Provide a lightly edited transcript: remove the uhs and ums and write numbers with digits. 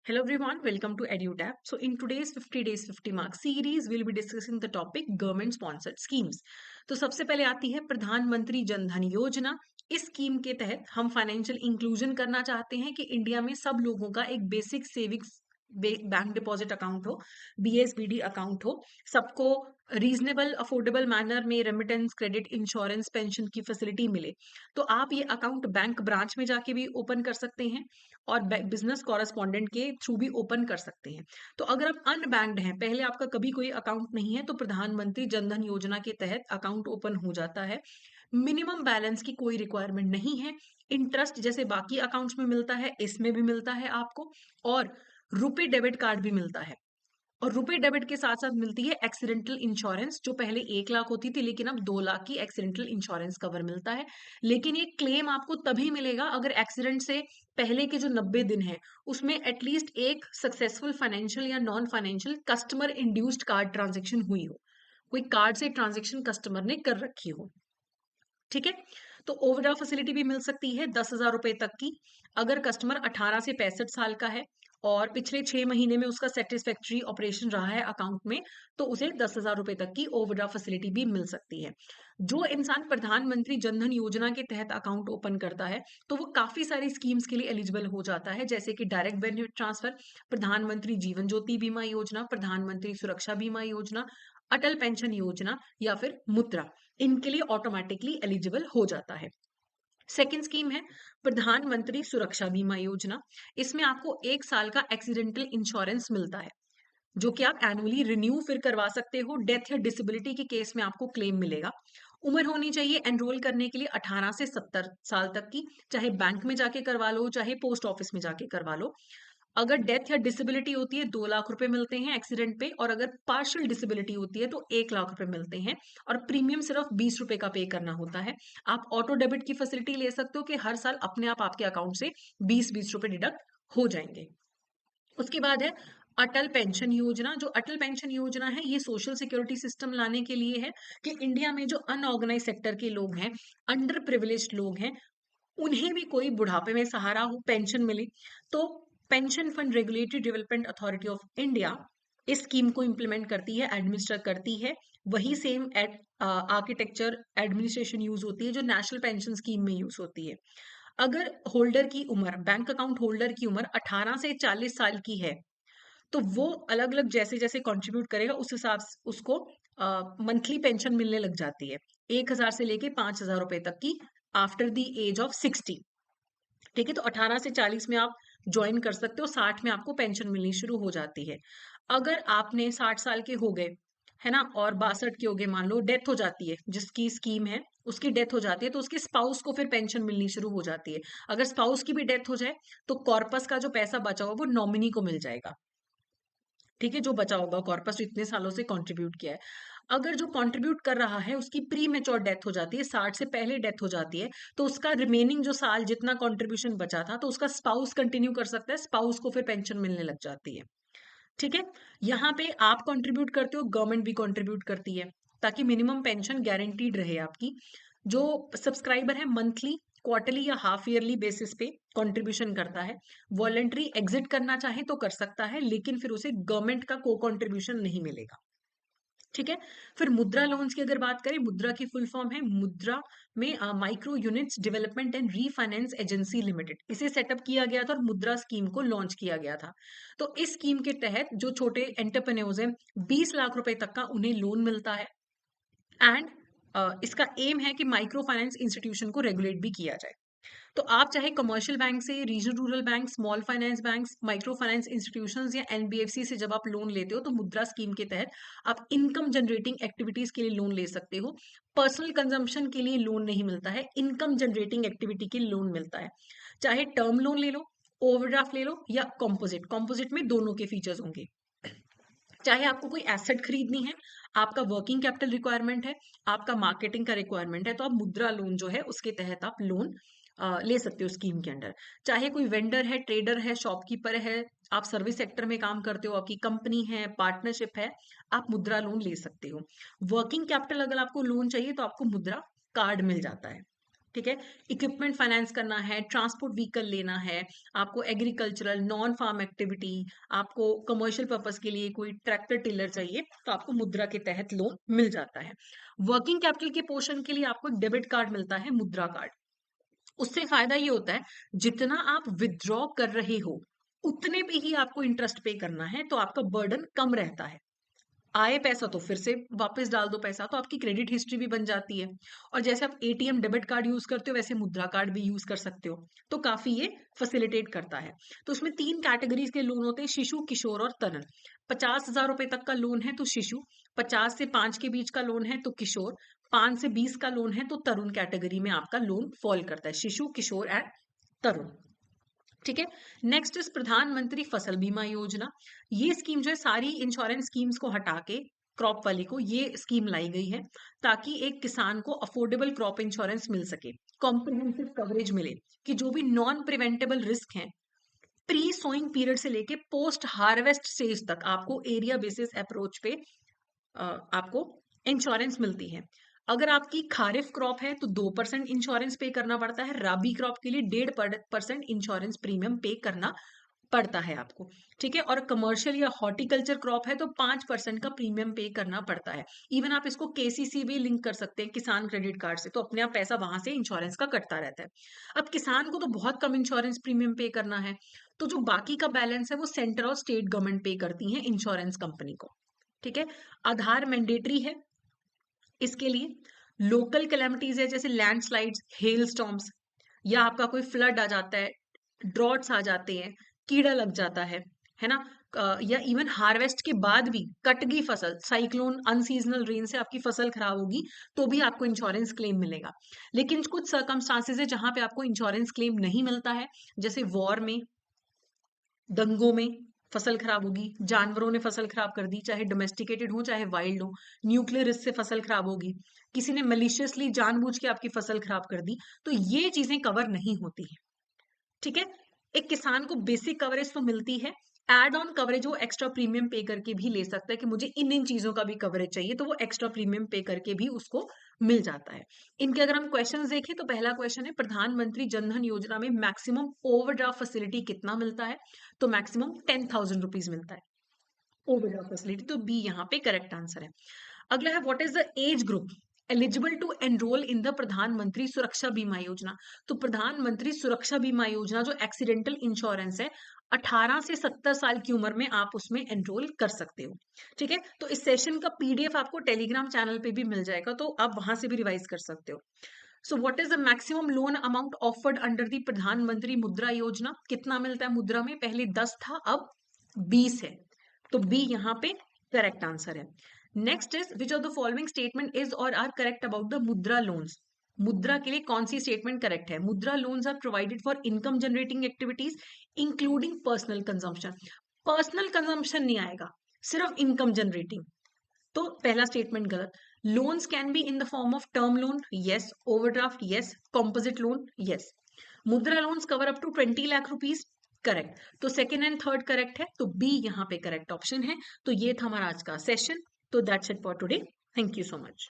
Hello everyone, welcome to EduTap. So in today's 50 days 50 marks series, we'll be discussing the topic government sponsored schemes. तो सबसे पहले आती है प्रधानमंत्री जन धन योजना। इस स्कीम के तहत हम फाइनेंशियल इंक्लूजन करना चाहते हैं कि इंडिया में सब लोगों का एक basic savings bank deposit account हो, बीएसबीडी अकाउंट हो, सबको रीजनेबल अफोर्डेबल मैनर में रेमिटेंस, क्रेडिट, इंश्योरेंस, पेंशन की फैसिलिटी मिले। तो आप ये अकाउंट बैंक ब्रांच में जाके भी ओपन कर सकते हैं और बिजनेस कॉरेस्पॉन्डेंट के थ्रू भी ओपन कर सकते हैं। तो अगर आप अनबैंक्ड हैं, पहले आपका कभी कोई अकाउंट नहीं है, तो प्रधानमंत्री जन धन योजना के तहत अकाउंट ओपन हो जाता है। मिनिमम बैलेंस की कोई रिक्वायरमेंट नहीं है। इंटरेस्ट जैसे बाकी अकाउंट्स में मिलता है, इसमें भी मिलता है आपको। और रुपे डेबिट कार्ड भी मिलता है। और रुपे डेबिट के साथ साथ मिलती है एक्सीडेंटल इंश्योरेंस, जो पहले 1 लाख होती थी लेकिन अब 2 लाख की एक्सीडेंटल इंश्योरेंस कवर मिलता है। लेकिन ये क्लेम आपको तभी मिलेगा अगर एक्सीडेंट से पहले के जो 90 दिन है उसमें एटलीस्ट एक सक्सेसफुल फाइनेंशियल या non financial customer induced card transaction हुई हो, कोई कार्ड से ट्रांजेक्शन कस्टमर ने कर रखी हो। ठीक है। तो ओवरड्राफ्ट फैसिलिटी भी मिल सकती है 10,000 रुपए तक की। अगर कस्टमर 18 से 65 साल का है और पिछले 6 महीने में उसका सेटिस्फैक्ट्री ऑपरेशन रहा है अकाउंट में, तो उसे 10,000 रुपए तक की ओवरड्राफ्ट फैसिलिटी भी मिल सकती है। जो इंसान प्रधानमंत्री जनधन योजना के तहत अकाउंट ओपन करता है, तो वो काफी सारी स्कीम्स के लिए एलिजिबल हो जाता है, जैसे कि डायरेक्ट बेनिफिट ट्रांसफर, प्रधानमंत्री जीवन ज्योति बीमा योजना, प्रधानमंत्री सुरक्षा बीमा योजना, अटल पेंशन योजना या फिर मुद्रा। इनके लिए ऑटोमेटिकली एलिजिबल हो जाता है। सेकेंड स्कीम है प्रधानमंत्री सुरक्षा बीमा योजना। इसमें आपको 1 साल का एक्सीडेंटल इंश्योरेंस मिलता है, जो कि आप एनुअली रिन्यू फिर करवा सकते हो। डेथ या डिसेबिलिटी के केस में आपको क्लेम मिलेगा। उम्र होनी चाहिए एनरोल करने के लिए 18 से 70 साल तक की, चाहे बैंक में जाके करवा लो, चाहे पोस्ट ऑफिस में जाके करवा लो। अगर डेथ या डिसेबिलिटी होती है 2 लाख रुपए मिलते हैं एक्सीडेंट पे, और अगर पार्शियल डिसेबिलिटी होती है तो 1 लाख रुपए मिलते हैं। और प्रीमियम सिर्फ 20 रुपए का पे करना होता है। आप ऑटो डेबिट की फैसिलिटी ले सकते हो कि हर साल अपने आप आपके अकाउंट से 20-20 रुपए डिडक्ट हो जाएंगे। उसके बाद है अटल पेंशन योजना। जो अटल पेंशन योजना है, ये सोशल सिक्योरिटी सिस्टम लाने के लिए है कि इंडिया में जो अनऑर्गेनाइज सेक्टर के लोग हैं, अंडर प्रिविलेज्ड लोग हैं, उन्हें भी कोई बुढ़ापे में सहारा हो, पेंशन मिले। तो pension fund regulatory development authority of India इस स्कीम को इम्प्लीमेंट करती है, एडमिनिस्टर करती है। वही सेम आर्किटेक्चर एडमिनिस्ट्रेशन यूज होती है जो नेशनल पेंशन स्कीम में यूज होती है। अगर होल्डर की उम्र, बैंक अकाउंट होल्डर की उम्र 18 से 40 साल की है, तो वो अलग अलग जैसे जैसे कंट्रीब्यूट करेगा उस हिसाब से उसको मंथली पेंशन मिलने लग जाती है, 1,000 से लेके 5,000 रुपए तक की, आफ्टर द एज ऑफ 60। ठीक है। तो 18 से 40 में आप ज्वाइन कर सकते हो, 60 में आपको पेंशन मिलनी शुरू हो जाती है। अगर आपने 60 साल के हो गए, है ना, और 62 के हो गए, मान लो डेथ हो जाती है, जिसकी स्कीम है उसकी डेथ हो जाती है, तो उसके स्पाउस को फिर पेंशन मिलनी शुरू हो जाती है। अगर स्पाउस की भी डेथ हो जाए, तो कॉर्पस का जो पैसा बचा हुआ वो नॉमिनी को मिल जाएगा। ठीक है, जो बचा होगा कॉर्पस जो इतने सालों से कंट्रीब्यूट किया है। अगर जो कंट्रीब्यूट कर रहा है उसकी प्री मेच्योर डेथ हो जाती है, 60 से पहले डेथ हो जाती है, तो उसका रिमेनिंग जो साल जितना कंट्रीब्यूशन बचा था, तो उसका स्पाउस कंटिन्यू कर सकता है, स्पाउस को फिर पेंशन मिलने लग जाती है। ठीक है। यहाँ पे आप कंट्रीब्यूट करते हो, गवर्नमेंट भी कंट्रीब्यूट करती है, ताकि मिनिमम पेंशन गारंटीड रहे आपकी। जो सब्सक्राइबर है मंथली, क्वार्टरली या हाफ ईयरली बेसिस पे कंट्रीब्यूशन करता है, वॉलंटरी एग्जिट करना चाहे तो कर सकता है, लेकिन फिर उसे गवर्नमेंट का को कंट्रीब्यूशन नहीं मिलेगा। ठीक है। फिर मुद्रा लोन्स की अगर बात करें, मुद्रा की फुल फॉर्म है मुद्रा में micro units development and refinance agency limited. इसे सेटअप किया गया था और मुद्रा स्कीम को लॉन्च किया गया था। तो इस स्कीम के तहत जो छोटे एंटरप्रेन्योर्स हैं, 20 लाख रुपए तक का उन्हें लोन मिलता है। एंड इसका एम है कि माइक्रो फाइनेंस इंस्टीट्यूशन को रेगुलेट भी किया जाए। तो आप चाहे कमर्शियल बैंक से, regional rural bank, small finance banks, micro finance institutions या एनबीएफसी से जब आप लोन लेते हो, तो मुद्रा स्कीम के तहत आप इनकम जनरेटिंग एक्टिविटीज के लिए लोन ले सकते हो। पर्सनल कंजम्पशन के लिए लोन नहीं मिलता है, इनकम जनरेटिंग एक्टिविटी के लिए लोन मिलता है। चाहे टर्म लोन ले लो, ओवरड्राफ्ट ले लो, या कॉम्पोजिट, कॉम्पोजिट में दोनों के फीचर्स होंगे। चाहे आपको कोई एसेट खरीदनी है, आपका वर्किंग कैपिटल रिक्वायरमेंट है, आपका मार्केटिंग का रिक्वायरमेंट है, तो आप मुद्रा लोन जो है उसके तहत आप लोन ले सकते हो स्कीम के अंडर। चाहे कोई वेंडर है, ट्रेडर है, शॉपकीपर है, आप सर्विस सेक्टर में काम करते हो, आपकी कंपनी है, पार्टनरशिप है, आप मुद्रा लोन ले सकते हो। वर्किंग कैपिटल अगर आपको लोन चाहिए तो आपको मुद्रा कार्ड मिल जाता है। ठीक है, इक्विपमेंट फाइनेंस करना है, ट्रांसपोर्ट व्हीकल लेना है, आपको एग्रीकल्चरल नॉन फार्म एक्टिविटी, आपको कमर्शियल पर्पस के लिए कोई ट्रैक्टर टिलर चाहिए, तो आपको मुद्रा के तहत लोन मिल जाता है। वर्किंग कैपिटल के पोर्शन के लिए आपको डेबिट कार्ड मिलता है, मुद्रा कार्ड। उससे फायदा ये होता है, जितना आप विथड्रॉ कर रहे हो उतने पे ही आपको इंटरेस्ट पे करना है, तो आपका बर्डन कम रहता है। आए पैसा तो फिर से वापस डाल दो पैसा, तो आपकी क्रेडिट हिस्ट्री भी बन जाती है। और जैसे आप एटीएम डेबिट कार्ड यूज करते हो, वैसे मुद्रा कार्ड भी यूज कर सकते हो, तो काफी ये फैसिलिटेट करता है। तो उसमें 3 कैटेगरीज के लोन होते हैं, शिशु, किशोर और तरुण। 50,000 रुपए तक का लोन है तो शिशु, 50 से 5 के बीच का लोन है तो किशोर, 5 से 20 का लोन है तो तरुण कैटेगरी में आपका लोन फॉल करता है, शिशु, किशोर एंड तरुण। ठीक है, नेक्स्ट इज प्रधानमंत्री फसल बीमा योजना। ये स्कीम जो है सारी इंश्योरेंस स्कीम्स को हटा के क्रॉप वाली को ये स्कीम लाई गई है, ताकि एक किसान को अफोर्डेबल क्रॉप इंश्योरेंस मिल सके, कॉम्प्रिहेंसिव कवरेज मिले, कि जो भी नॉन प्रिवेंटेबल रिस्क है प्री सोइंग पीरियड से लेके पोस्ट हार्वेस्ट स्टेज तक आपको एरिया बेसिस अप्रोच पे आपको इंश्योरेंस मिलती है। अगर आपकी खारिफ क्रॉप है तो 2% इंश्योरेंस पे करना पड़ता है, राबी क्रॉप के लिए 1.5% इंश्योरेंस प्रीमियम पे करना पड़ता है आपको। ठीक है, और कमर्शियल या हॉर्टिकल्चर क्रॉप है तो 5% का प्रीमियम पे करना पड़ता है। इवन आप इसको केसीसी भी लिंक कर सकते हैं किसान क्रेडिट कार्ड से, तो अपने आप पैसा वहां से इंश्योरेंस का कटता रहता है। अब किसान को तो बहुत कम इंश्योरेंस प्रीमियम पे करना है, तो जो बाकी का बैलेंस है वो सेंटर और स्टेट गवर्नमेंट पे करती है इंश्योरेंस कंपनी को। ठीक है, आधार मैंडेटरी है इसके लिए। लोकल कैलेमिटीज है जैसे लैंडस्लाइड्स, हेल स्टॉर्म्स, या आपका कोई फ्लड आ जाता है, ड्रॉट्स आ जाते हैं, कीड़ा लग जाता है ना, या इवन हार्वेस्ट के बाद भी कट गई फसल, साइक्लोन अनसीजनल रेन से आपकी फसल खराब होगी, तो भी आपको इंश्योरेंस क्लेम मिलेगा। लेकिन कुछ सर्कमस्टांसेस है जहां पे आपको इंश्योरेंस क्लेम नहीं मिलता है, जैसे वॉर में, दंगों में फसल खराब होगी, जानवरों ने फसल खराब कर दी, चाहे डोमेस्टिकेटेड हो चाहे वाइल्ड हो, न्यूक्लियर रिस्क से फसल खराब होगी, किसी ने मलिशियसली जानबूझ के आपकी फसल खराब कर दी, तो ये चीजें कवर नहीं होती है। ठीक है, एक किसान को बेसिक कवरेज तो मिलती है, एड ऑन कवरेज वो एक्स्ट्रा प्रीमियम पे करके भी ले सकता है कि मुझे इन इन चीजों का भी कवरेज चाहिए, तो वो एक्स्ट्रा प्रीमियम पे करके भी उसको मिल जाता है। इनके अगर हम क्वेश्चंस देखें तो पहला क्वेश्चन है, प्रधानमंत्री जनधन योजना में मैक्सिमम ओवरड्राफ्ट फैसिलिटी कितना मिलता है, तो मैक्सिमम 10,000 रुपीज मिलता है ओवरड्राफ्ट फैसिलिटी, तो बी यहाँ पे करेक्ट आंसर है। अगला है, what is the age group eligible to enroll in the Pradhan Mantri Suraksha बीमा योजना। तो प्रधानमंत्री सुरक्षा बीमा योजना जो एक्सीडेंटल इंश्योरेंस है, 18 से 70 साल की उम्र में आप उसमें एनरोल कर सकते हो। ठीक है, तो इस सेशन का पीडीएफ आपको टेलीग्राम चैनल पे भी मिल जाएगा, तो आप वहां से भी रिवाइज कर सकते हो। So what is the maximum loan amount offered under the प्रधानमंत्री मुद्रा योजना, कितना मिलता है मुद्रा में, पहले 10 था अब 20 है, तो बी यहाँ पे करेक्ट आंसर है। Next is, which of the following statement is or are correct about the Mudra loans. Mudra के लिए कौन सी स्टेटमेंट करेक्ट है, Mudra loans are provided for income generating activities including personal consumption. Personal consumption नहीं आएगा, सिर्फ इनकम जनरेटिंग, तो पहला स्टेटमेंट गलत। Loans can be in the form of term loan, yes, overdraft yes, composite loan yes. Mudra loans cover up to 20 lakh rupees, correct, तो second and third correct है, तो B यहाँ पे करेक्ट ऑप्शन है। तो ये था हमारा आज का सेशन, तो that's it for today, thank you so much.